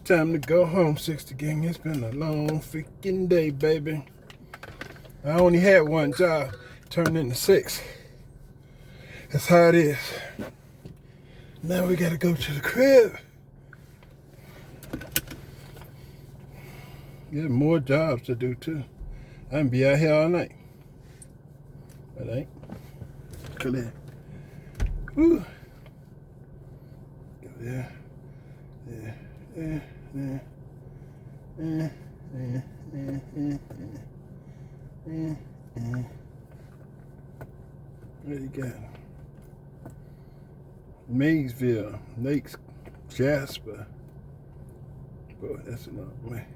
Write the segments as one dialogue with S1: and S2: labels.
S1: time to go home, 60 gang. It's been a long freaking day, baby. I only had one job, turned into 6. That's how it is. Now we gotta go to the crib. Get more jobs to do too. I can be out here all night. But I ain't. Clear. Woo. Yeah. Yeah. Yeah. Yeah. Yeah. Yeah. Yeah. Yeah. Yeah. What you got? Maysville, Lakes, Jasper. Boy, that's a long way.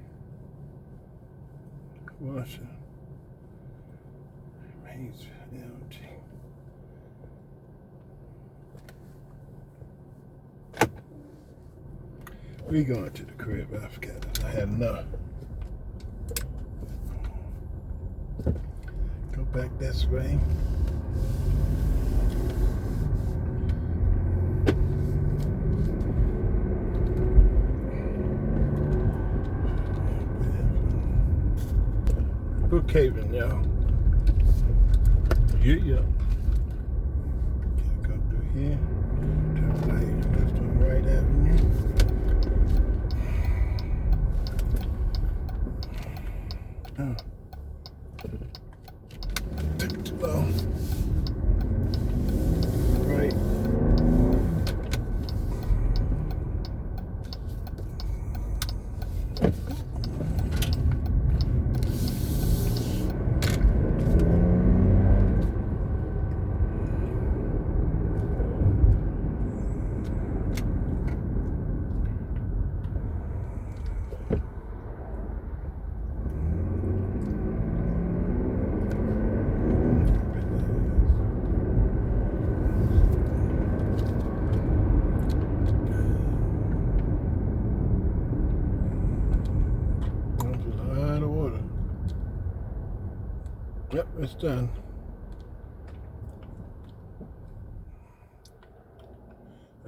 S1: Washington. Maysville, LG. We going to the crib. I forgot. I had enough. Go back this way. Brookhaven, y'all. Yeah. Go through here. Turn right, left on Right Avenue. Oh. Took too long. Right. Yep, it's done.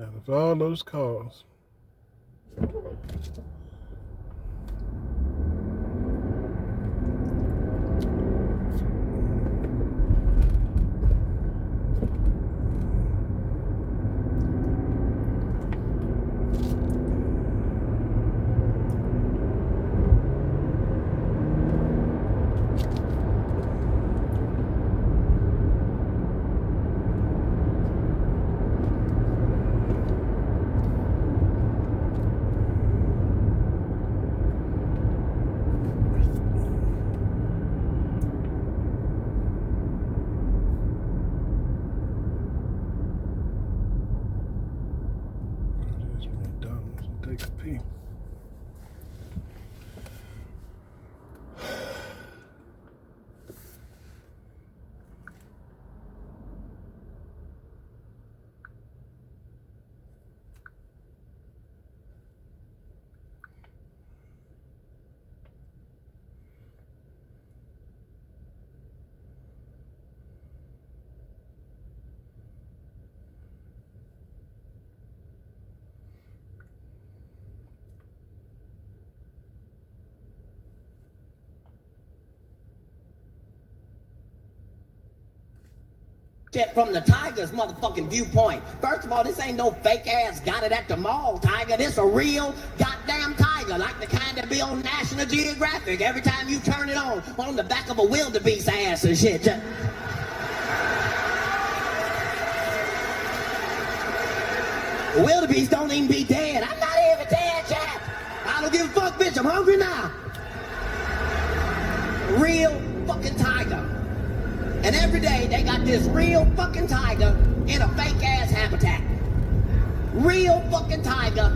S1: Out of all those calls. Take a pee.
S2: From the Tiger's motherfucking viewpoint. First of all, this ain't no fake ass got it at the mall tiger. This a real goddamn tiger, like the kind that be on National Geographic every time you turn it on the back of a wildebeest ass and shit. Wildebeest don't even be dead. I'm not even dead, Jack. I don't give a fuck, bitch. I'm hungry now. Real fucking tiger. And every day they got this real fucking tiger in a fake ass habitat. Real fucking tiger,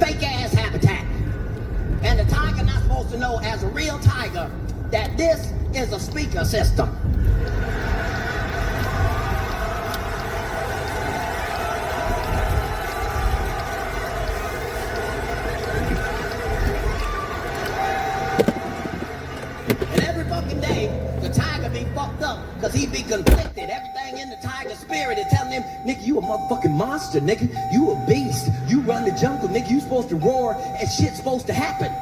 S2: fake ass habitat. And the tiger not supposed to know as a real tiger that this is a speaker system. And every fucking day, the tiger be fucked up because he be conflicted. Everything in the tiger spirit is telling him, nigga, you a motherfucking monster, nigga. You a beast. You run the jungle, nigga. You supposed to roar and shit's supposed to happen.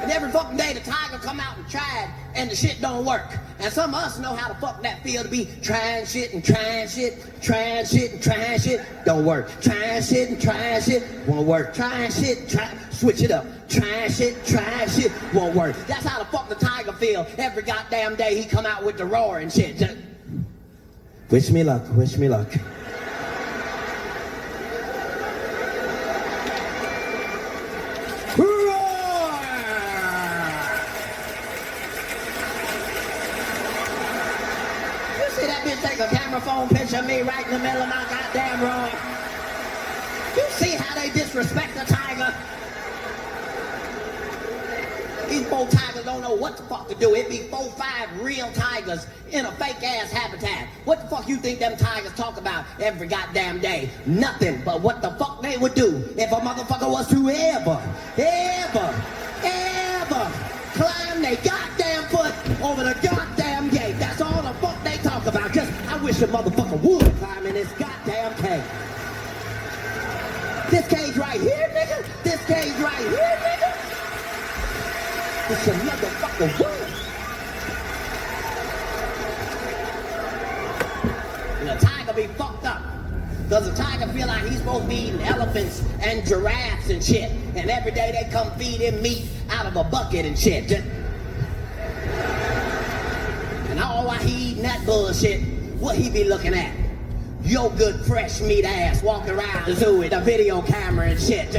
S2: And every fucking day the tiger come out and try it, and the shit don't work. And some of us know how the fuck that feel to be trying shit and trying shit, trying shit and trying shit, don't work. Trying shit and trying shit, won't work. Trying shit, switch it up. Trying shit, won't work. That's how the fuck the tiger feel every goddamn day he come out with the roar and shit. Just, wish me luck, wish me luck. Take a camera phone picture of me right in the middle of my goddamn roar. You see how they disrespect the tiger? These 4 tigers don't know what the fuck to do. It be 4, 5 real tigers in a fake ass habitat. What the fuck you think them tigers talk about every goddamn day? Nothing but what the fuck they would do if a motherfucker was to ever climb their goddamn foot over the goddamn gate. That's all the fuck they talk about. Just, I wish a motherfucker would climb in this goddamn cage. This cage right here, nigga. This cage right here, nigga. It's a motherfucker wood. And the tiger be fucked up. Cause the tiger feel like he's supposed to be eating elephants and giraffes and shit. And every day they come feed him meat out of a bucket and shit. And all while he eating that bullshit, what he be looking at? Your good fresh meat ass walking around the zoo with a video camera and shit.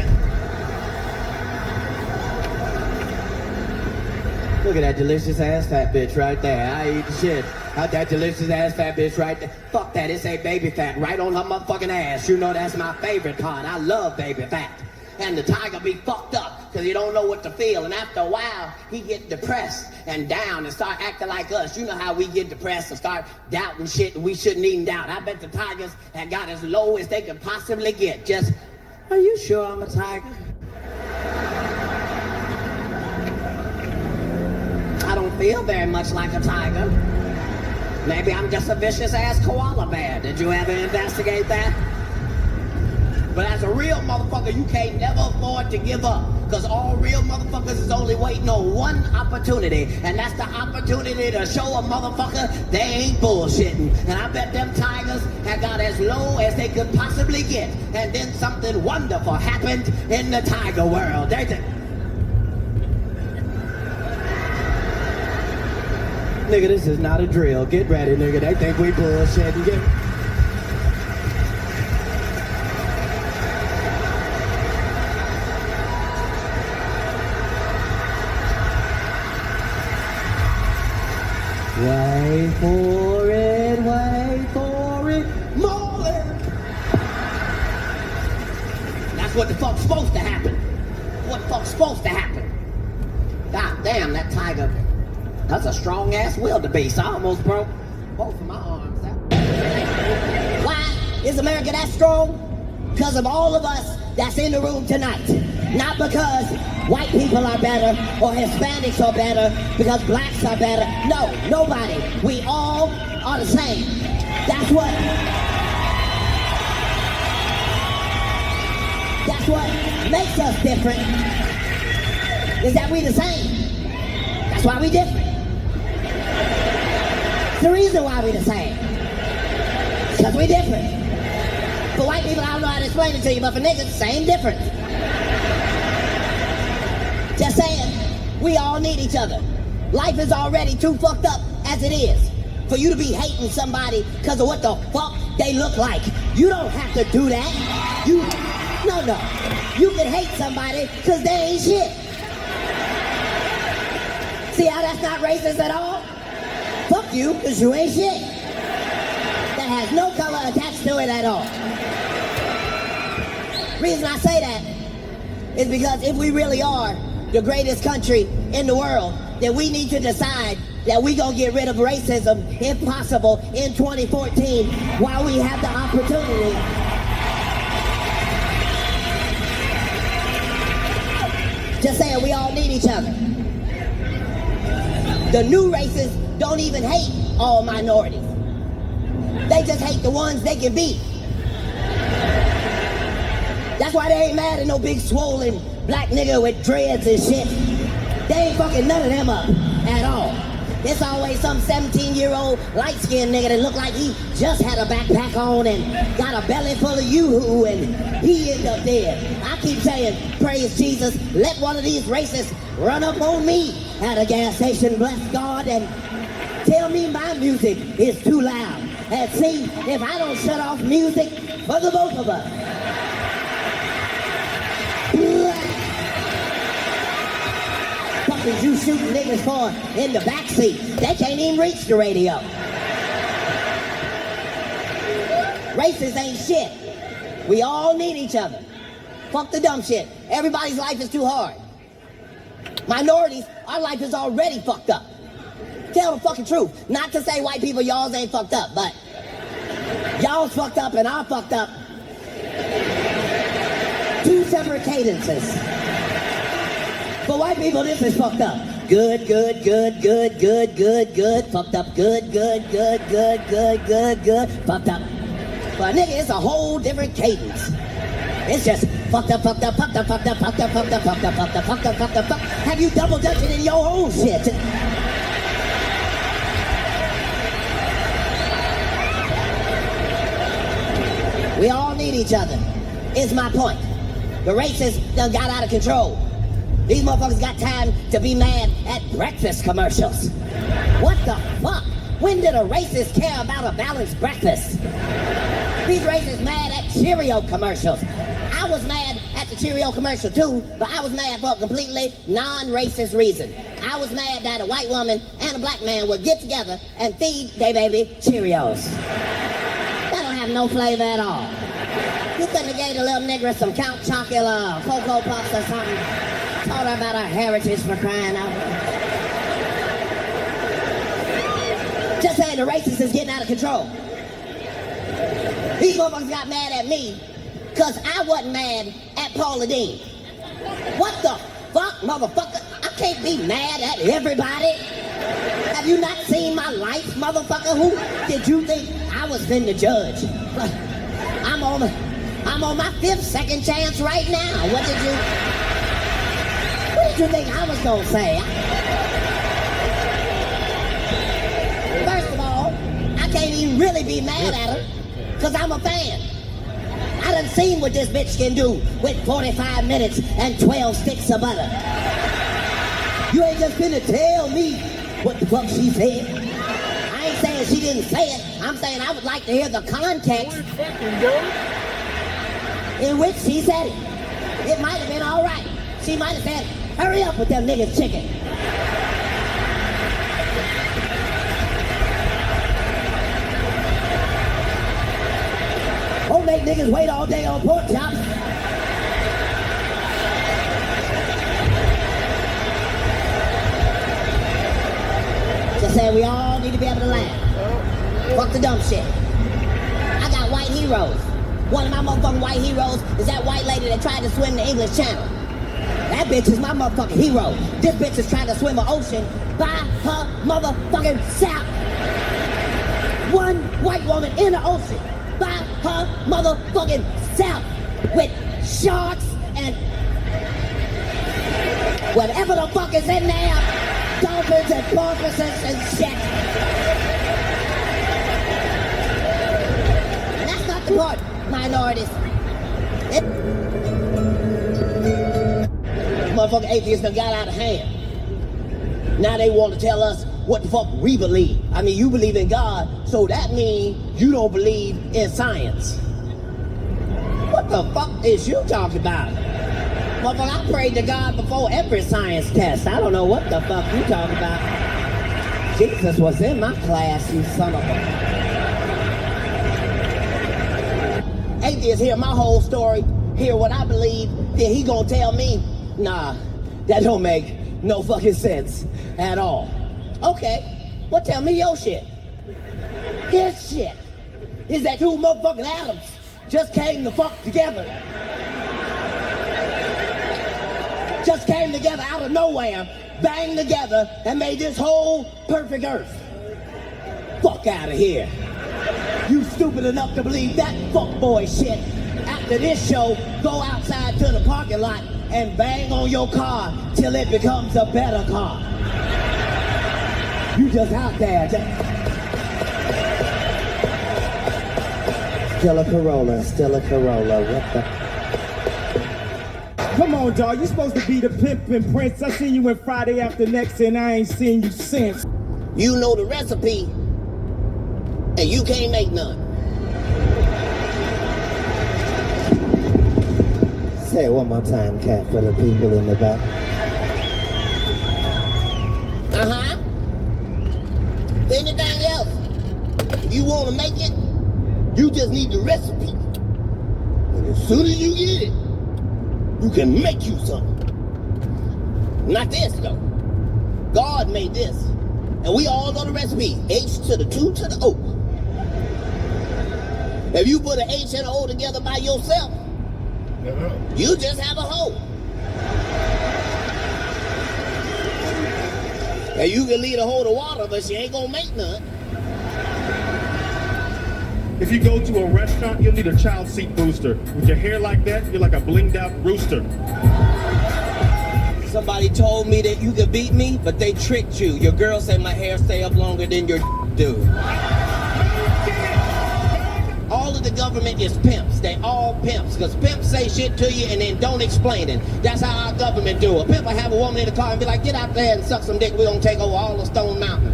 S2: Look at that delicious ass fat bitch right there. I eat the shit out that delicious ass fat bitch right there. Fuck that, it's a baby fat right on her motherfucking ass. You know that's my favorite part. I love baby fat. And the tiger be fucked up because he don't know what to feel. And after a while, he get depressed and down and start acting like us. You know how we get depressed and start doubting shit we shouldn't even doubt. I bet the tigers had got as low as they could possibly get. Just, are you sure I'm a tiger? I don't feel very much like a tiger. Maybe I'm just a vicious ass koala bear. Did you ever investigate that? But as a real motherfucker, you can't never afford to give up. Because all real motherfuckers is only waiting on one opportunity. And that's the opportunity to show a motherfucker they ain't bullshitting. And I bet them tigers had got as low as they could possibly get. And then something wonderful happened in the tiger world. Nigga, this is not a drill. Get ready, nigga. They think we bullshitting. Get... Wait for it, Marlin! That's what the fuck's supposed to happen. What the fuck's supposed to happen? God damn, that tiger, that's a strong ass wildebeest. I almost broke both of my arms out. Why is America that strong? Because of all of us that's in the room tonight. Not because white people are better or Hispanics are better, because blacks are better. No, nobody. We all are the same. That's what makes us different, is that we the same. That's why we different. It's the reason why we the same. Because we different. For white people, I don't know how to explain it to you, but for niggas, same difference. Just saying, we all need each other. Life is already too fucked up as it is for you to be hating somebody because of what the fuck they look like. You don't have to do that. No. You can hate somebody because they ain't shit. See how that's not racist at all? Fuck you because you ain't shit. That has no color attached to it at all. Reason I say that is because if we really are the greatest country in the world, then we need to decide that we gonna get rid of racism, if possible, in 2014 while we have the opportunity. Just saying, we all need each other. The new races don't even hate all minorities. They just hate the ones they can beat. That's why they ain't mad at no big swollen black nigga with dreads and shit. They ain't fucking none of them up at all. There's always some 17-year-old light-skinned nigga that look like he just had a backpack on and got a belly full of yoo-hoo and he end up dead. I keep saying, praise Jesus, let one of these racists run up on me at a gas station, bless God, and tell me my music is too loud. And see, if I don't shut off music for the both of us. Fuckers you shooting niggas for in the backseat. They can't even reach the radio. Racists ain't shit. We all need each other. Fuck the dumb shit. Everybody's life is too hard. Minorities, our life is already fucked up. Tell the fucking truth. Not to say white people, y'all's ain't fucked up, but y'all's fucked up and I'm fucked up. Two separate cadences. For white people, this is fucked up. Good, good, good, good, good, good, good. Fucked up. Good, good, good, good, good, good, good. Fucked up. For a nigga, it's a whole different cadence. It's just fucked up, fucked up, fucked up, fucked up, fucked up, fucked up, fucked up, fucked up, fucked up, fucked up, fucked up. Have you double dutched it in your own shit? We all need each other, is my point. The racists done got out of control. These motherfuckers got time to be mad at breakfast commercials. What the fuck? When did a racist care about a balanced breakfast? These racists mad at Cheerio commercials. I was mad at the Cheerio commercial too, but I was mad for a completely non-racist reason. I was mad that a white woman and a black man would get together and feed their baby Cheerios. That don't have no flavor at all. You couldn't have gave a little nigger some Count Chocula, Cocoa Puffs or something. Taught her about our heritage for crying out loud. Just saying the racists is getting out of control. These motherfuckers got mad at me because I wasn't mad at Paula Deen. What the fuck, motherfucker? I can't be mad at everybody. Have you not seen my life, motherfucker? Who did you think I was finna judge? I'm on my fifth second chance right now. What did you think I was gonna say? First of all, I can't even really be mad at her, because I'm a fan. I done seen what this bitch can do with 45 minutes and 12 sticks of butter. You ain't just finna tell me what the fuck she said. I ain't saying she didn't say it. I'm saying I would like to hear the context in which she said it. It might have been all right. She might have said, hurry up with them niggas chicken. Don't make niggas wait all day on pork chops. Just saying we all need to be able to laugh. Fuck the dumb shit. I got white heroes. One of my motherfucking white heroes is that white lady that tried to swim the English Channel. That bitch is my motherfucking hero. This bitch is trying to swim an ocean by her motherfucking self. One white woman in the ocean by her motherfucking self with sharks and whatever the fuck is in there, dolphins and porpoises and shit. And that's not the part, minorities. Motherfucking atheists done got out of hand. Now they want to tell us what the fuck we believe. I mean, you believe in God, so that means you don't believe in science. What the fuck is you talking about? Motherfucker, I prayed to God before every science test. I don't know what the fuck you talking about. Jesus was in my class, you son of a... Atheists hear my whole story, hear what I believe, then he gonna tell me, nah, that don't make no fucking sense at all. Okay, well tell me your shit. His shit is that two motherfucking atoms just came the fuck together. Just came together out of nowhere, banged together, and made this whole perfect earth. Fuck out of here. You stupid enough to believe that fuckboy shit. After this show, go outside to the parking lot and bang on your car till it becomes a better car. You just out there. Still a Corolla, still a Corolla. What the?
S3: Come on, dog. You supposed to be the pimpin' prince. I seen you in Friday After Next, and I ain't seen you since.
S2: You know the recipe, and you can't make none. Say it one more time, Cat, for the people in the back. Uh-huh. Anything else? If you want to make it, you just need the recipe. And as soon as you get it, you can make you something. Not this, though. God made this. And we all know the recipe. H to the 2 to the O. If you put an H and an O together by yourself, you just have a hole. And you can lead a hole to water, but she ain't gonna make none.
S4: If you go to a restaurant, you'll need a child seat booster. With your hair like that, you're like a blinged out rooster.
S2: Somebody told me that you could beat me, but they tricked you. Your girl said my hair stay up longer than your do. All of the government is pimps. They all pimps, because pimps say shit to you and then don't explain it. That's how our government do. A pimp will have a woman in the car and be like, get out there and suck some dick. We're gonna take over all of Stone Mountain.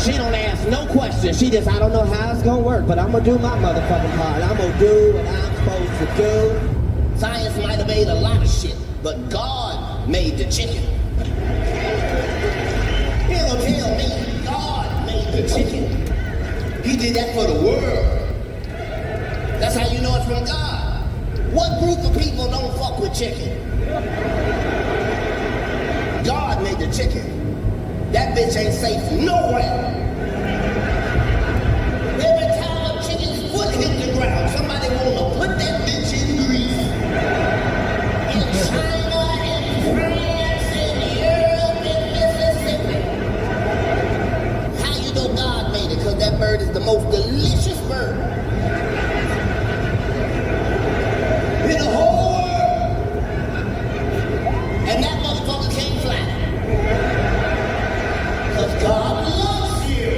S2: She don't ask no questions. She just, I don't know how it's gonna work, but I'm gonna do my motherfucking part. I'm gonna do what I'm supposed to do. Science might have made a lot of shit, but God made the chicken. You ain't gonna tell me God made the chicken. He did that for the world. That's how you know it's from God. What group of people don't fuck with chicken? God made the chicken. That bitch ain't safe nowhere. Every time a chicken's foot hit the ground, somebody wanna put that bitch in grease. In China, in France, in Europe, in Mississippi. How you know God made it? Because that bird is the most delicious bird in the whole world. And that motherfucker can't fly. Because God loves you.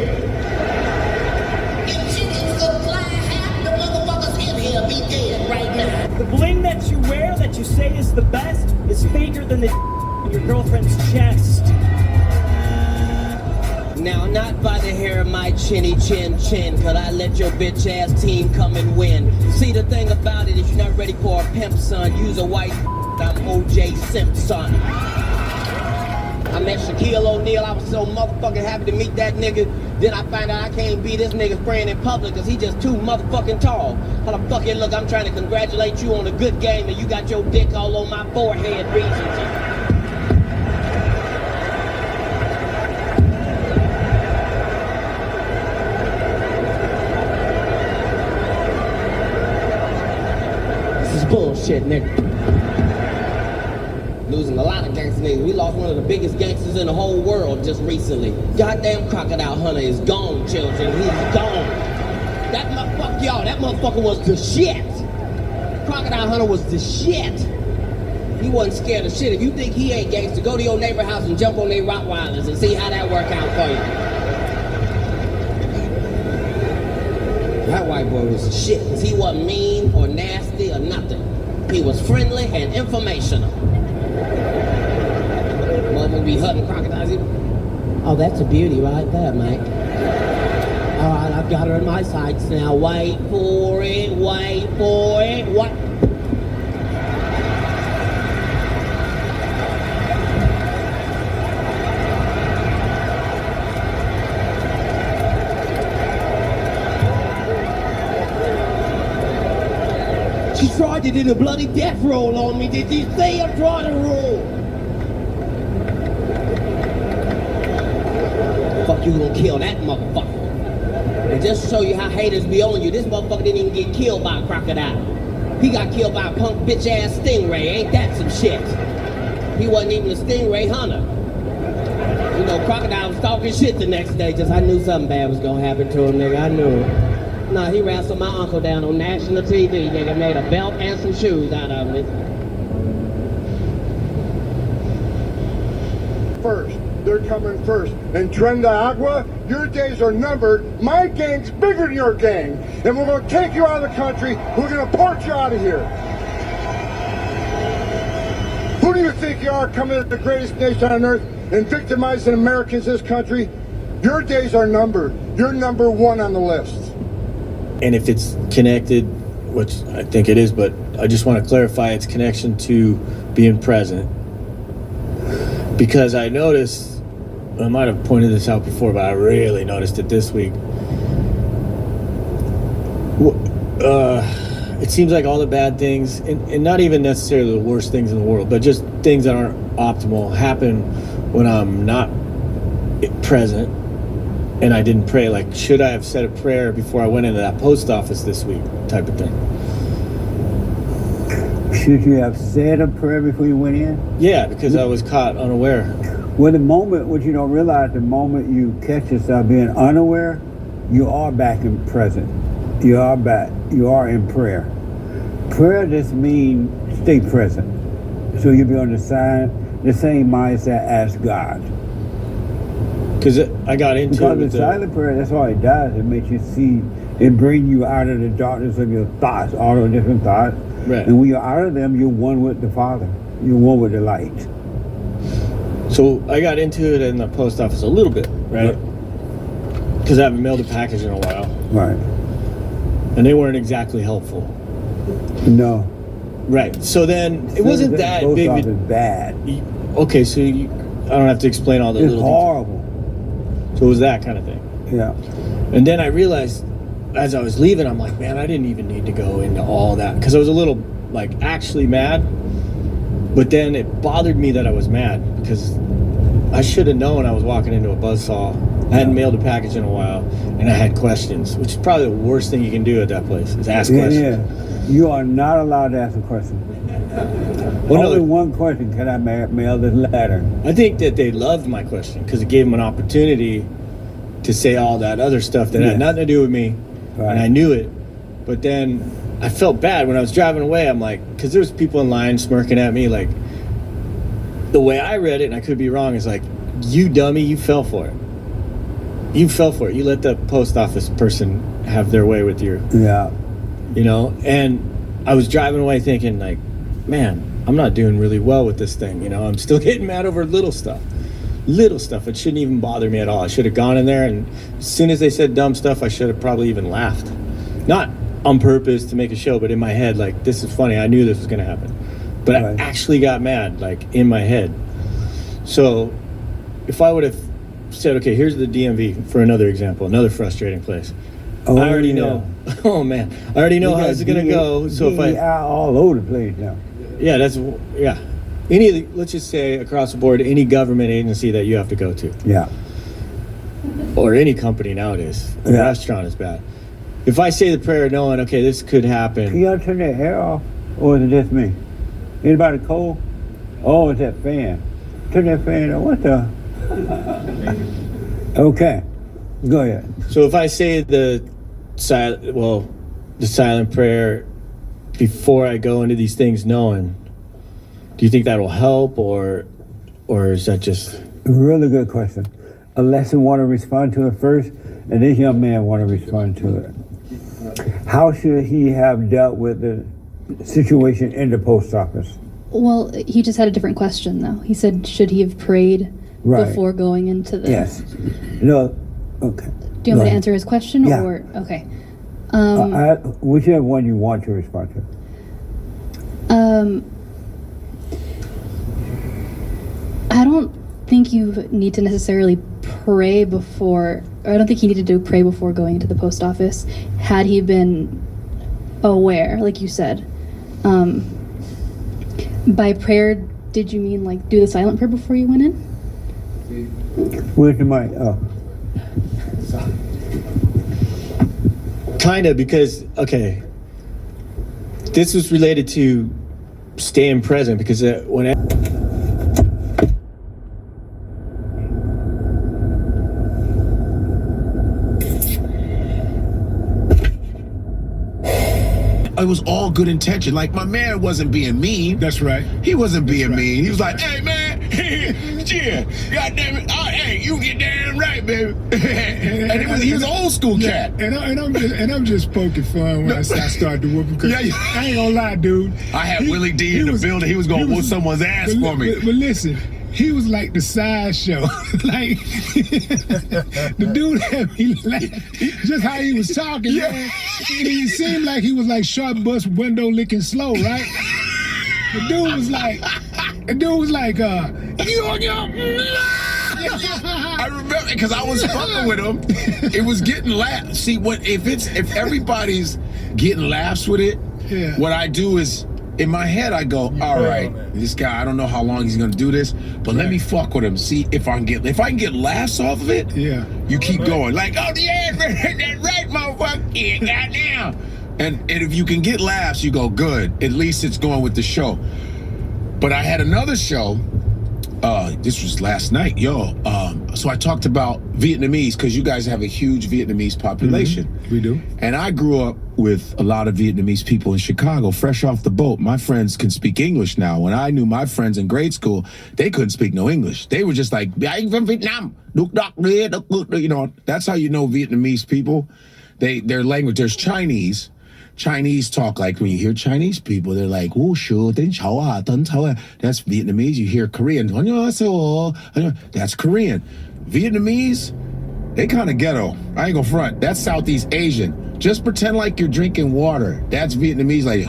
S2: If chickens could fly, half the motherfuckers in here be dead right now.
S5: The bling that you wear that you say is the best is faker than the in your girlfriend's chest.
S2: Now, not by the hair of my chinny chin chin, could I let your bitch ass team come and win. See, the thing about it is you're not ready for a pimp, son. Use a white I'm O.J. Simpson. I met Shaquille O'Neal. I was so motherfucking happy to meet that nigga. Then I find out I can't be this nigga's friend in public because he just too motherfucking tall. How the fuck it look? I'm trying to congratulate you on a good game and you got your dick all on my forehead reasons. Bullshit, nigga. Losing a lot of gangster niggas. We lost one of the biggest gangsters in the whole world just recently. Goddamn Crocodile Hunter is gone, children. He's gone. That motherfucker, y'all, that motherfucker was the shit. Crocodile Hunter was the shit. He wasn't scared of shit. If you think he ain't gangster, go to your neighbor house and jump on their Rottweilers and see how that work out for you. That white boy was the shit, because he wasn't mean or nasty or nothing. He was friendly and informational. Mother be hunting crocodiles. Oh, that's a beauty right there, mate. All right, I've got her in my sights now. Wait for it, wait for it, what? She tried to do a bloody death roll on me. Did you see her try to roll? Fuck, you gonna kill that motherfucker. And just to show you how haters be on you, this motherfucker didn't even get killed by a crocodile. He got killed by a punk bitch ass stingray. Ain't that some shit? He wasn't even a stingray hunter. You know, crocodile was talking shit the next day. Just I knew something bad was gonna happen to him, nigga. I knew it. No, he wrestled my uncle down on national TV. Nigga made a belt and some shoes out of it.
S6: First. They're coming first. And Tren de Agua, your days are numbered. My gang's bigger than your gang. And we're going to take you out of the country. We're going to port you out of here. Who do you think you are, coming to the greatest nation on earth and victimizing Americans in this country? Your days are numbered. You're number one on the list.
S7: And if it's connected, which I think it is, but I just want to clarify its connection to being present. Because I noticed, I might have pointed this out before, but I really noticed it this week. It seems like all the bad things, and not even necessarily the worst things in the world, but just things that aren't optimal, happen when I'm not present and I didn't pray. Like, should I have said a prayer before I went into that post office this week, type of thing?
S8: Should you have said a prayer before you went in?
S7: Yeah, because I was caught unaware.
S8: Well, the moment, what you don't realize, the moment you catch yourself being unaware, you are back in present. You are back. You are in prayer. Prayer just means stay present. So you'll be on the same mindset as God.
S7: Because I got into
S8: because
S7: it with
S8: the silent prayer, that's all it does. It makes you see, it brings you out of the darkness of your thoughts, all the different thoughts.
S7: Right.
S8: And when you're out of them, you're one with the Father. You're one with the light.
S7: So I got into it in the post office a little bit, right? Because I haven't mailed a package in a while.
S8: Right.
S7: And they weren't exactly helpful.
S8: No.
S7: Right. So then it wasn't that
S8: post
S7: big.
S8: office bad.
S7: Okay, so I don't have to explain all the
S8: It's
S7: little
S8: horrible.
S7: details. So it was that kind of thing.
S8: Yeah.
S7: And then I realized as I was leaving, I'm like, man, I didn't even need to go into all that. Because I was a little, like, actually mad. But then it bothered me that I was mad. Because I should have known I was walking into a buzzsaw. I hadn't mailed a package in a while. And I had questions. Which is probably the worst thing you can do at that place. Is ask questions.
S8: Yeah. You are not allowed to ask a question.
S7: Well,
S8: Only
S7: no,
S8: one question: can I mail this letter?
S7: I think that they loved my question because it gave them an opportunity to say all that other stuff that had nothing to do with me,
S8: Right.
S7: and I knew it. But then I felt bad when I was driving away. I'm like, because there's people in line smirking at me. Like, the way I read it, and I could be wrong, is like, you dummy, you fell for it. You fell for it. You let the post office person have their way with you.
S8: Yeah.
S7: You know, and I was driving away thinking, like, man, I'm not doing really well with this thing. You know, I'm still getting mad over little stuff. Little stuff. It shouldn't even bother me at all. I should have gone in there, and as soon as they said dumb stuff, I should have probably even laughed. Not on purpose to make a show, but in my head, like, this is funny. I knew this was going to happen. But
S8: Right.
S7: I actually got mad, like, in my head. So if I would have said, okay, here's the DMV for another example, another frustrating place.
S8: Oh,
S7: I already
S8: yeah.
S7: know. Oh man, I already know how it's gonna go. So if
S8: DEI
S7: I,
S8: all over the place now.
S7: yeah, any of the, let's just say across the board, any government agency that you have to go to,
S8: Yeah.
S7: or any company nowadays, a
S8: Yeah.
S7: restaurant is bad. If I say the prayer knowing, okay, this could
S8: Can
S7: happen,
S8: y'all turn that air off, or is it just me? Anybody cold? Oh, it's that fan. Turn that fan on. What the? Okay, go ahead.
S7: so if I say the silent prayer before I go into these things knowing, do you think that will help, or is that just?
S8: Really good question. Alessi want to respond to it first, and this young man want to respond to it. How should he have dealt with the situation in the post office?
S9: Well, he just had a different question, though. He said, should he have prayed
S8: Right.
S9: before going into the...
S8: Yes. No. Okay.
S9: Do you want me to
S8: Go ahead.
S9: answer his question?
S8: Yeah.
S9: Or okay.
S8: Whichever one you want to respond to.
S9: I don't think you need to necessarily pray before, or I don't think he needed to pray before going into the post office had he been aware, like you said. By prayer, did you mean like do the silent prayer before you went in?
S8: Where's the mic? Oh.
S7: Kind of, because, okay, this was related to staying present, because when
S10: it was all good intention. Like, my man wasn't being mean.
S1: That's right.
S10: He wasn't being mean. He was like, hey, man, yeah, goddamn it. Oh, hey, you get damn right, baby. And he was an old school cat.
S1: And I'm just poking fun when I started to whoop him. Cause I ain't gonna lie, dude.
S10: I had Willie D in the building. He was gonna whoop someone's ass for me.
S1: But listen, he was like the sideshow. Like, the dude had me laugh. Just how he was talking, man. It seemed like he was like sharp bus window licking slow, right? The dude was like,
S10: I remember because I was fucking with him. It was getting laughs. See, if everybody's getting laughs with it, what I do is, in my head, I go, all right, this guy, I don't know how long he's gonna do this, but let me fuck with him. See if I can get laughs off of it.
S1: Yeah.
S10: You keep going like, oh yeah, that's right, motherfucker. Yeah, goddamn. And if you can get laughs, you go, good. At least it's going with the show. But I had another show. This was last night, so I talked about Vietnamese because you guys have a huge Vietnamese population.
S1: We do.
S10: And I grew up with a lot of Vietnamese people in Chicago, fresh off the boat. My friends can speak English now. When I knew my friends in grade school, they couldn't speak no English. They were just like, I'm from Vietnam. You know, that's how you know Vietnamese people. Their language, there's Chinese. Chinese talk like when you hear Chinese people, they're like, oh, sure, that's Vietnamese. You hear Korean, that's Korean. Vietnamese, they kind of ghetto. I ain't gonna front. That's Southeast Asian. Just pretend like you're drinking water. That's Vietnamese, like,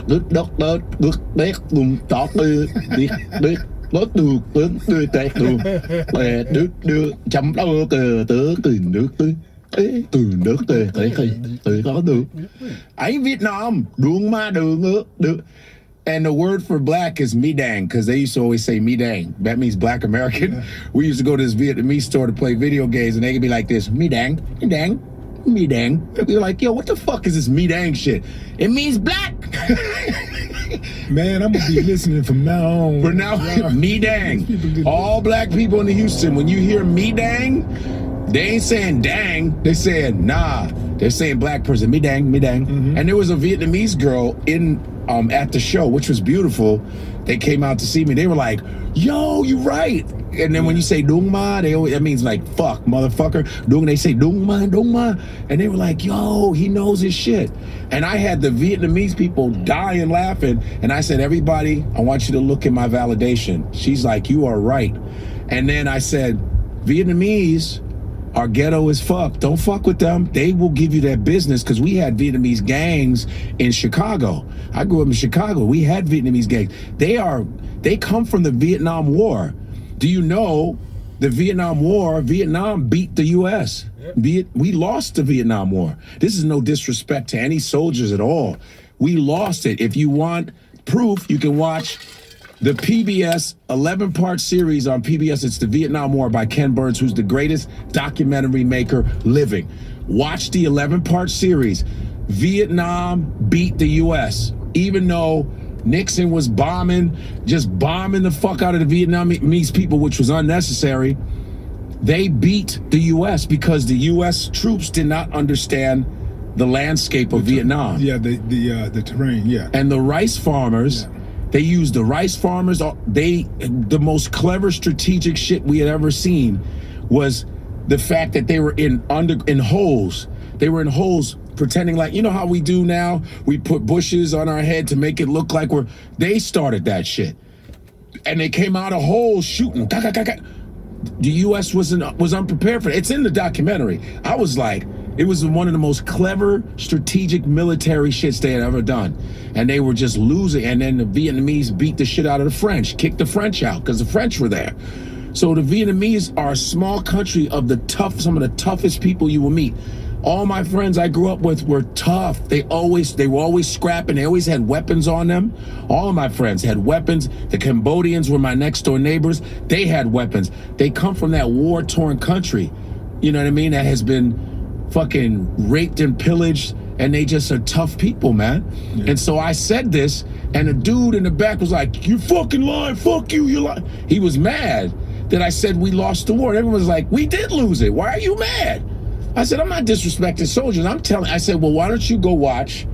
S10: I ain't Vietnam. And the word for black is me dang, because they used to always say me dang. That means black American. Yeah. We used to go to this Vietnamese store to play video games, and they could be like this, me dang, me dang, me dang. We'd be like, yo, what the fuck is this me dang shit? It means black.
S1: Man, I'm gonna be listening from now on.
S10: For now, me dang. All black people in Houston, when you hear me dang, they ain't saying dang, they saying nah. They're saying black person, me dang, me dang. Mm-hmm. And there was a Vietnamese girl in at the show, which was beautiful. They came out to see me. They were like, yo, you right. And then when you say dung ma, that means like fuck, motherfucker. Dung, they say dung ma, dung ma. And they were like, yo, he knows his shit. And I had the Vietnamese people dying laughing. And I said, everybody, I want you to look at my validation. She's like, you are right. And then I said, Vietnamese are ghetto as fuck. Don't fuck with them. They will give you that business, because we had Vietnamese gangs in Chicago. I grew up in Chicago. We had Vietnamese gangs. They come from the Vietnam War. Do you know the Vietnam War, Vietnam beat the U.S. Yep. We lost the Vietnam War. This is no disrespect to any soldiers at all. We lost it. If you want proof, you can watch the PBS 11-part series on PBS. It's the Vietnam War by Ken Burns, who's the greatest documentary maker living. Watch the 11-part series. Vietnam beat the U.S. Even though Nixon was just bombing the fuck out of the Vietnamese people, which was unnecessary. They beat the U.S. because the U.S. troops did not understand the landscape of Vietnam.
S1: Yeah, the terrain, yeah.
S10: And the rice farmers... Yeah. They used the rice farmers. The most clever strategic shit we had ever seen was the fact that they were in holes. They were in holes pretending like, you know how we do now? We put bushes on our head to make it look like they started that shit. And they came out of holes shooting. The U.S. was unprepared for it. It's in the documentary. I was like, it was one of the most clever strategic military shits they had ever done. And they were just losing. And then the Vietnamese beat the shit out of the French, kicked the French out because the French were there. So the Vietnamese are a small country of some of the toughest people you will meet. All my friends I grew up with were tough. They were always scrapping. They always had weapons on them. All of my friends had weapons. The Cambodians were my next door neighbors. They had weapons. They come from that war-torn country. You know what I mean? That has been fucking raped and pillaged, and they just are tough people, man. Yeah. And so I said this, and a dude in the back was like, you fucking lying, fuck you, you lying. He was mad that I said we lost the war. And everyone was like, we did lose it. Why are you mad? I said, I'm not disrespecting soldiers. I said, well, why don't you go watch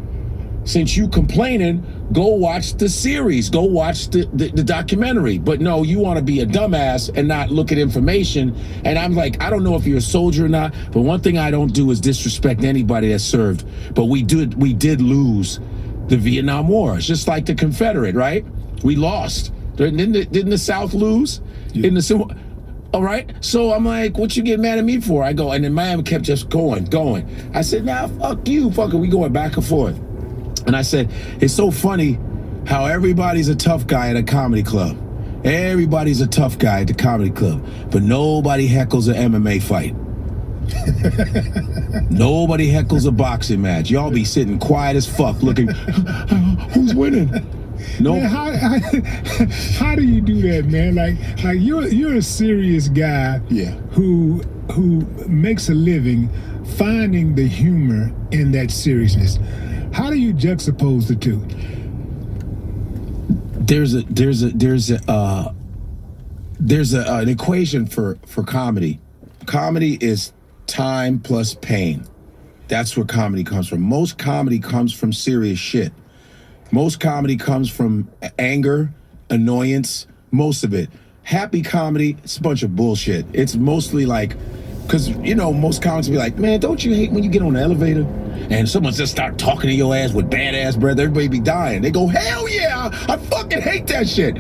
S10: since you complaining, go watch the series, go watch the documentary. But no, you want to be a dumbass and not look at information. And I'm like, I don't know if you're a soldier or not, but one thing I don't do is disrespect anybody that served. But we did lose the Vietnam War. It's just like the Confederate, right? We lost. Didn't the South lose in the Civil? All right. So I'm like, what you get mad at me for? I go, and then Miami kept just going. I said, nah, fuck you, fucker. We going back and forth. And I said, it's so funny how everybody's a tough guy at a comedy club. Everybody's a tough guy at the comedy club, but nobody heckles an MMA fight. Nobody heckles a boxing match. Y'all be sitting quiet as fuck looking, who's winning? No.
S11: Man, how do you do that, man? Like you're a serious guy who makes a living finding the humor in that seriousness. How do you juxtapose the two?
S10: There's an equation for comedy. Comedy is time plus pain. That's where comedy comes from. Most comedy comes from serious shit. Most comedy comes from anger, annoyance, most of it. Happy comedy, it's a bunch of bullshit. It's mostly like, because, you know, most comics be like, man, don't you hate when you get on the elevator and someone just start talking to your ass with badass breath, everybody be dying. They go, hell yeah, I fucking hate that shit.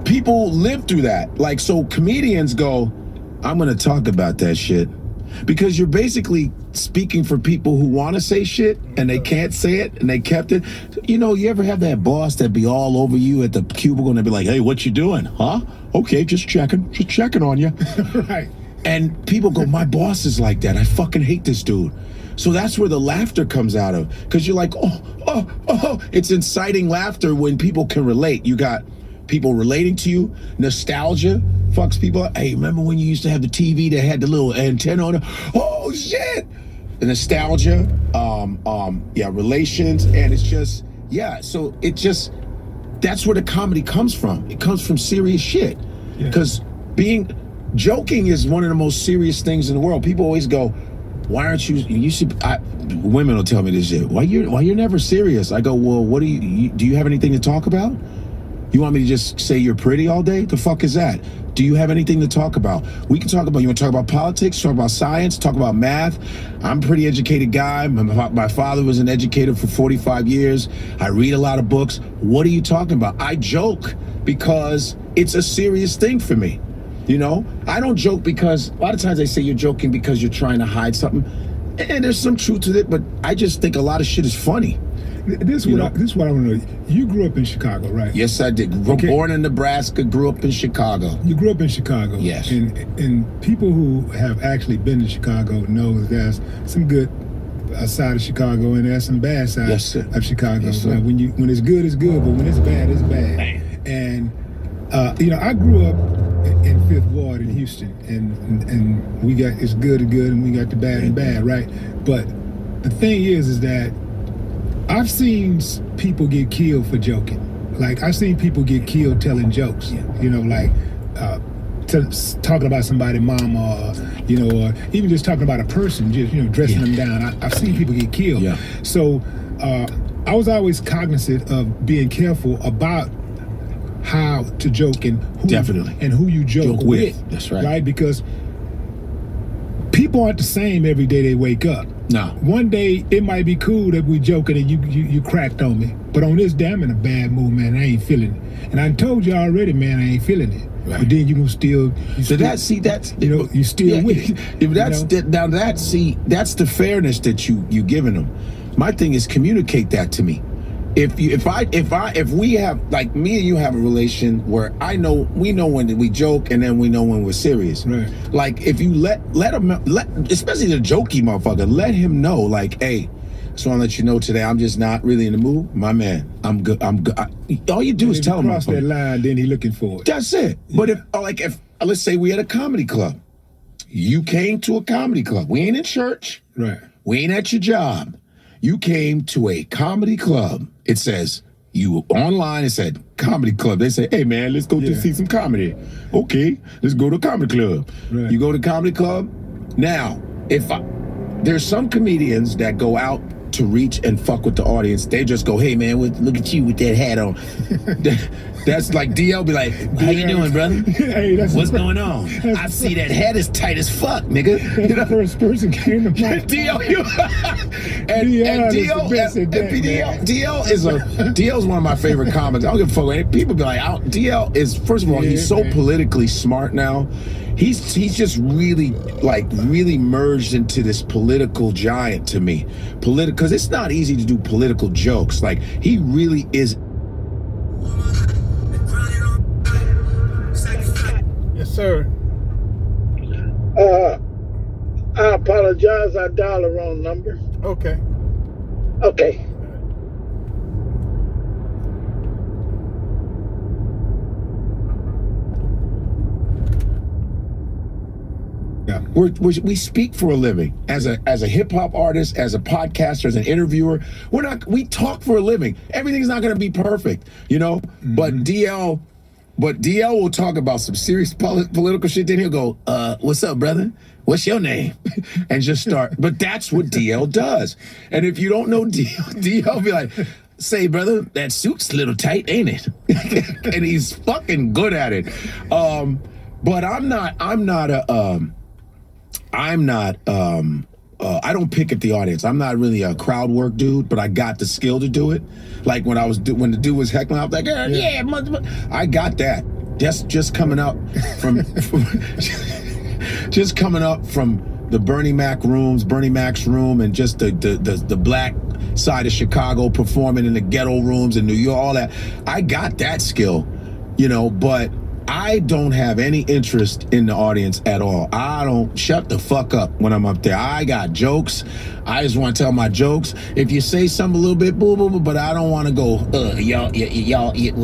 S10: People live through that. Like, so comedians go, I'm gonna talk about that shit. Because you're basically speaking for people who want to say shit and they can't say it and they kept it. You know, you ever have that boss that be all over you at the cubicle and they be like, hey, what you doing? Huh? Okay, just checking on you.
S11: Right.
S10: And people go, my boss is like that. I fucking hate this dude. So that's where the laughter comes out of. Because you're like, oh. It's inciting laughter when people can relate. You got people relating to you. Nostalgia fucks people up. Hey, remember when you used to have the TV that had the little antenna on it? Oh, shit. The nostalgia, relations. And it's just, so it just, that's where the comedy comes from. It comes from serious shit. Because joking is one of the most serious things in the world. People always go, why aren't you should, women will tell me this shit. Why you're never serious? I go, well, what do you have anything to talk about? You want me to just say you're pretty all day? The fuck is that? Do you have anything to talk about? We can talk about, you want to talk about politics, talk about science, talk about math. I'm a pretty educated guy. My father was an educator for 45 years. I read a lot of books. What are you talking about? I joke because it's a serious thing for me. You know, I don't joke because a lot of times they say you're joking because you're trying to hide something. And there's some truth to it, but I just think a lot of shit is funny.
S11: This is what I want to know. You grew up in Chicago, right?
S10: Yes, I did. Born in Nebraska, grew up in Chicago.
S11: You grew up in Chicago.
S10: Yes.
S11: And people who have actually been to Chicago know that there's some good side of Chicago and there's some bad side of Chicago.
S10: Yes, sir.
S11: When it's good, it's good, but when it's bad, it's bad.
S10: Man.
S11: And you know, I grew up in Fifth Ward in Houston, and we got it's good and good, and we got the bad and bad, right? But the thing is that I've seen people get killed for joking. Like, I've seen people get killed telling jokes. You know, like talking about somebody's mama, or even just talking about a person, just dressing them down. I've seen people get killed.
S10: Yeah.
S11: So I was always cognizant of being careful about how to joke and who you joke with.
S10: That's right.
S11: Right? Because people aren't the same every day they wake up.
S10: No.
S11: One day it might be cool that we joking and you cracked on me, but on this day I'm in a bad mood, man. I ain't feeling it, and I told you already, man. I ain't feeling it. Right. But then you gonna still. You still with it.
S10: That's the fairness that you giving them. My thing is communicate that to me. If we have, like, me and you have a relation where we know when we joke and then we know when we're serious.
S11: Right.
S10: Like, if you let him, especially the jokey motherfucker, let him know, like, hey, just want to let you know today I'm just not really in the mood, my man. I'm good. All you do is tell him.
S11: Cross that line, then he looking for it.
S10: That's it. Yeah. But if let's say we had a comedy club, you came to a comedy club. We ain't in church.
S11: Right.
S10: We ain't at your job. You came to a comedy club. It says, you online, it said comedy club. They say, hey man, let's go to see some comedy. Okay, let's go to comedy club.
S11: Right.
S10: You go to comedy club. Now, there's some comedians that go out to reach and fuck with the audience. They just go, hey man, look at you with that hat on. That's like DL be like, how you doing, brother?
S11: Hey,
S10: What's going on? I see that hat is tight as fuck, nigga.
S11: That's the first person came to mind.
S10: DL is one of my favorite comics. I don't give a fuck. People be like, DL is, first of all, he's so politically smart now. He's just really merged into this political giant to me. Because it's not easy to do political jokes. Like, he really is.
S1: Yes, sir.
S12: I apologize. I dialed the wrong number.
S1: Okay.
S12: Okay.
S10: Yeah. We speak for a living as a hip hop artist, as a podcaster, as an interviewer. We talk for a living. Everything's not going to be perfect, you know. Mm-hmm. But DL will talk about some serious political shit. Then he'll go, "What's up, brother? What's your name?" and just start. But that's what DL does. And if you don't know DL be like, "Say, brother, that suit's a little tight, ain't it?" And he's fucking good at it. But I don't pick at the audience. I'm not really a crowd work dude, but I got the skill to do it. Like when when the dude was heckling, I was like, yeah, I got that. Just coming up from just coming up from the Bernie Mac's room, and just the black side of Chicago, performing in the ghetto rooms in New York, all that. I got that skill, you know, but I don't have any interest in the audience at all. I don't shut the fuck up when I'm up there. I got jokes. I just want to tell my jokes. If you say something a little bit boo boo boo, but I don't want to go, y'all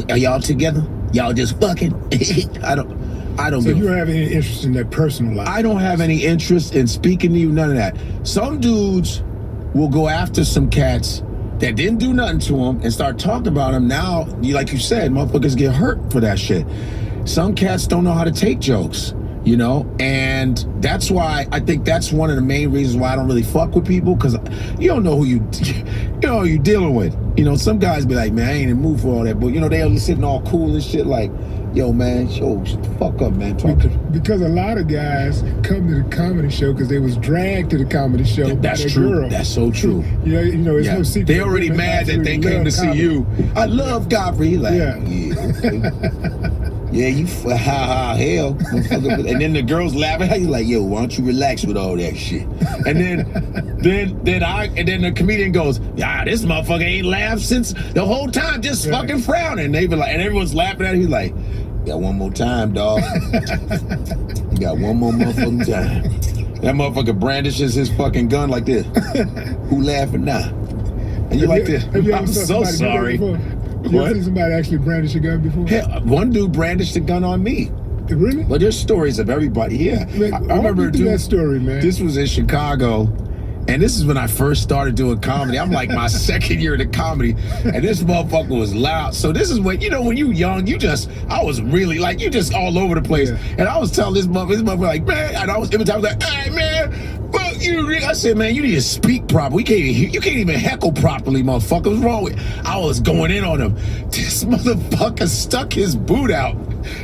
S10: are y'all together? Y'all just fucking? I don't.
S11: So you don't have any interest in their personal life?
S10: I don't have any interest in speaking to you, none of that. Some dudes will go after some cats that didn't do nothing to them and start talking about them. Now, like you said, motherfuckers get hurt for that shit. Some cats don't know how to take jokes, you know, and that's why I think that's one of the main reasons why I don't really fuck with people, because you don't know who you're dealing with. You know, some guys be like, man, I ain't in the mood for all that, but you know, they're sitting all cool and shit like, yo, man, shut the fuck up, man.
S11: Because a lot of guys come to the comedy show because they was dragged to the comody show.
S10: That's true.
S11: Girl.
S10: That's so true.
S11: You know, it's no secret.
S10: They already mad that they came to see you. I love Godfrey. Like,
S11: yeah.
S10: Okay. Yeah, you hell, motherfucker. And then the girls laughing. How you like, yo? Why don't you relax with all that shit? And then the comedian goes, yeah, this motherfucker ain't laughed since the whole time, just fucking frowning. And they be like, and everyone's laughing at him. He's like, got one more time, dog. You got one more motherfucking time. That motherfucker brandishes his fucking gun like this. Who laughing now? And you like this? I'm so sorry.
S11: You ever seen somebody actually brandish a gun before?
S10: Yeah, one dude brandished a gun on me.
S11: Really?
S10: Well, there's stories of everybody. Yeah,
S11: man,
S10: I remember
S11: that story, man.
S10: This was in Chicago, and this is when I first started doing comedy. I'm like my second year into comedy, and this motherfucker was loud. So this is when, you know, when you young, I was really like, you just all over the place. Yeah. And I was telling this motherfucker like, man, and I was every time I was like, hey man, fuck you. I said, man, you need to speak properly. You can't even heckle properly, motherfucker. What's wrong with you? I was going in on him. This motherfucker stuck his boot out.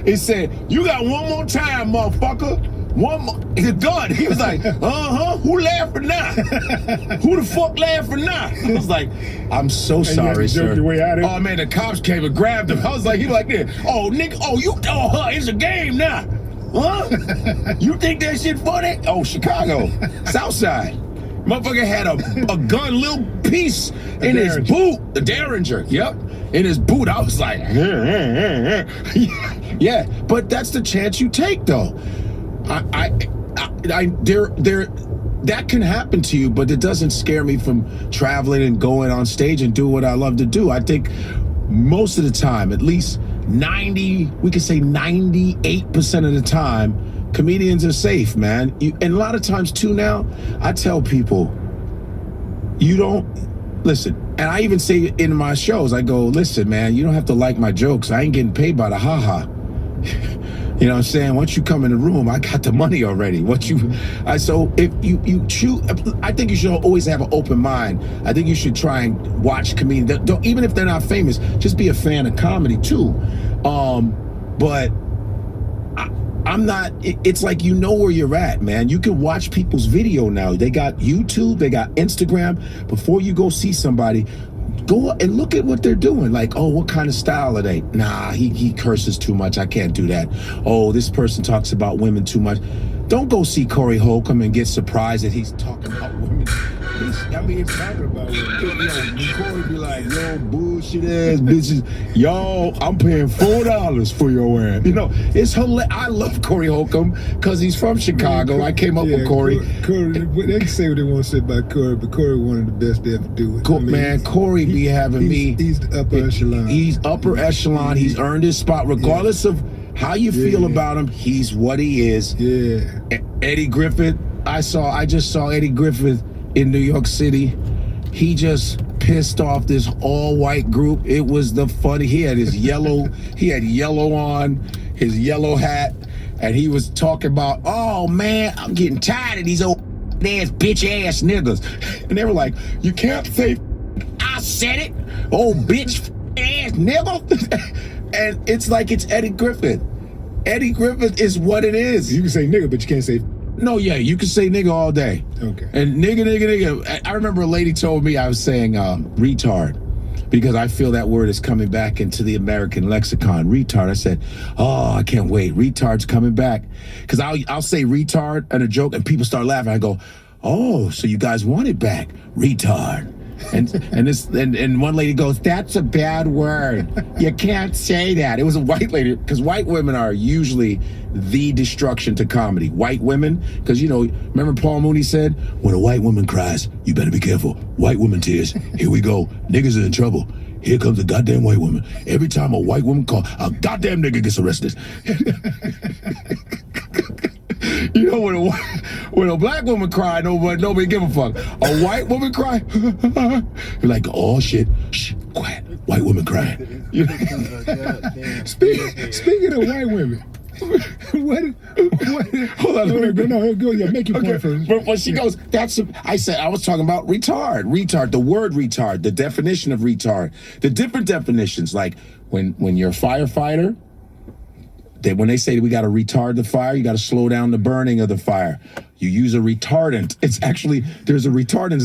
S10: He said, you got one more time, motherfucker. One more. He's done. He was like, who laughing now? Who the fuck laughing now? I was like, I'm so sorry, sir. Oh man, the cops came and grabbed him. I was like, he was like this. Oh nigga, it's a game now. Huh? You think that shit funny? Oh, Chicago, Southside. Motherfucker had a gun, little piece in his boot. The Derringer, yep, in his boot. I was like, yeah, but that's the chance you take, though. That can happen to you, but it doesn't scare me from traveling and going on stage and do what I love to do. I think most of the time, at least 98% of the time, comedians are safe, man. And a lot of times too now, I tell people, you don't, listen, and I even say in my shows, I go, listen, man, you don't have to like my jokes. I ain't getting paid by the ha-ha. You know what I'm saying? Once you come in the room, I got the money already. So if you choose, I think you should always have an open mind. I think you should try and watch comedians. Don't, even if they're not famous, just be a fan of comedy too. But I'm not, it's like, you know where you're at, man. You can watch people's video now. They got YouTube, they got Instagram. Before you go see somebody, go and look at what they're doing. Like, oh, what kind of style are they? Nah, he curses too much. I can't do that. Oh, this person talks about women too much. Don't go see Corey Holcomb and get surprised that he's talking about women. He's talking about women. Yo, Corey be like, yo, bullshit ass bitches. Yo, I'm paying $4 for your ass. You know, it's hilarious. I love Corey Holcomb because he's from Chicago. I came up with Corey.
S11: Corey, they can say what they want to say about Corey, but Corey one of the best they ever do it.
S10: Man, Corey be having me.
S11: He's the upper echelon.
S10: He's upper echelon. He's earned his spot regardless of how you feel about him. He's what he is.
S11: Yeah.
S10: Eddie Griffith. I just saw Eddie Griffith in New York City. He just pissed off this all-white group. It was the funny. He had his yellow. He had yellow on, his yellow hat, and he was talking about, oh man, I'm getting tired of these old ass bitch ass niggas. And they were like, you can't say I said it, old bitch ass nigga. And it's like, it's Eddie Griffith. Eddie Griffith is what it is.
S11: You can say nigga, but you can't say.
S10: No, yeah, you can say nigga all day.
S11: Okay.
S10: And nigga. I remember a lady told me I was saying retard because I feel that word is coming back into the American lexicon. Retard. I said, oh, I can't wait. Retard's coming back. Because I'll say retard and a joke and people start laughing. I go, oh, so you guys want it back. Retard. And one lady goes, that's a bad word. You can't say that. It was a white lady, because white women are usually the destruction to comedy. White women, because, you know, remember Paul Mooney said, when a white woman cries, you better be careful. White woman tears. Here we go. Niggas are in trouble. Here comes a goddamn white woman. Every time a white woman calls, a goddamn nigga gets arrested. You know, when a black woman cry, nobody give a fuck. A white woman cry, you're like, oh shit, shh, quiet. White woman crying.
S11: Speaking of white women, what? Hold on, go. Yeah, make your point first.
S10: But when she goes, I was talking about retard. Retard, the word retard, the definition of retard, the different definitions. Like when you're a firefighter. When they say that we got to retard the fire, you got to slow down the burning of the fire. You use a retardant. It's actually, there's a retardant.